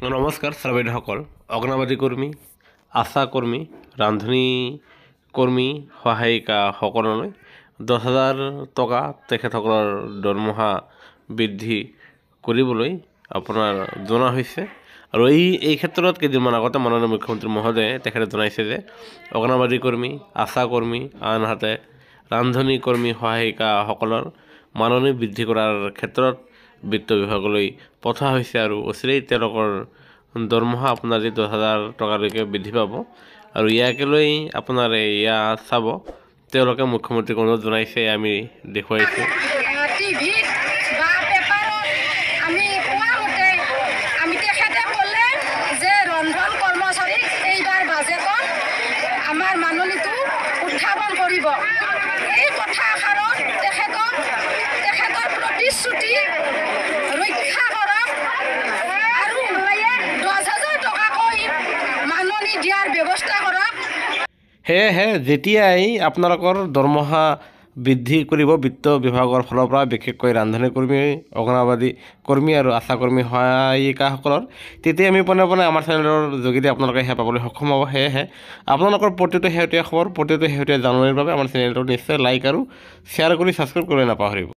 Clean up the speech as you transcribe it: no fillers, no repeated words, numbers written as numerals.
নমস্কাৰ শ্ৰমিকসকল, অংগনবাড়ী কৰ্মী, আশা কৰ্মী, ৰান্ধনী কৰ্মী, সহায়িকাসকললৈ 10,000 টকা তেখেতসকলৰ দৰমহা বৃদ্ধি কৰিবলৈ আপোনাৰ জনোৱা হৈছে। আৰু এই ক্ষেত্ৰত কেইদিনমান আগতে মাননীয় মুখ্যমন্ত্ৰী মহোদয়ে তেখেতে জনাইছে যে অংগনবাড়ী কৰ্মী, আশা কৰ্মী, আনহাতে ৰান্ধনী কৰ্মী, সহায়িকাসকলৰ মাননি বৃদ্ধি কৰাৰ ক্ষেত্ৰত বিত্ত বিভাগলৈ পঠোৱা হৈছে আৰু অচিৰেই তেওঁলোকৰ দৰমহা আপোনাৰ 10,000 টকালৈকে বৃদ্ধি পাব। আৰু ইয়াকে লৈ আপোনাৰ এয়া চাব, তেওঁলোকে মুখ্যমন্ত্ৰীক অনুৰোধ জনাইছে, আমি দেখুৱাইছোঁ। আমাৰ মাননীটো উত্থাপন কৰিব। এই কথাষাৰত তেখেতৰ প্ৰতিশ্ৰুতি ৰক্ষা কৰক আৰু 10,000 টকাকৈ মাননি দিয়াৰ ব্যৱস্থা কৰক। সেয়েহে যেতিয়াই আপোনালোকৰ দৰমহা বৃদ্ধি কৰিব বিত্ত বিভাগৰ ফালৰ পৰা, বিশেষকৈ ৰান্ধনী কৰ্মী, অংগনবাড়ী কৰ্মী আৰু আশা কৰ্মী, সহায়িকাসকলৰ, তেতিয়া আমি পোনে পোনে আমাৰ চেনেলৰ যোগেদি আপোনালোকে সেয়া পাবলৈ সক্ষম হ'ব। সেয়েহে আপোনালোকৰ প্ৰতিটো শেহতীয়া খবৰ, প্ৰতিটো শেহতীয়া জাননীৰ বাবে আমাৰ চেনেলটো নিশ্চয় লাইক আৰু শ্বেয়াৰ কৰি ছাবস্ক্ৰাইব কৰিবলৈ নাপাহৰিব।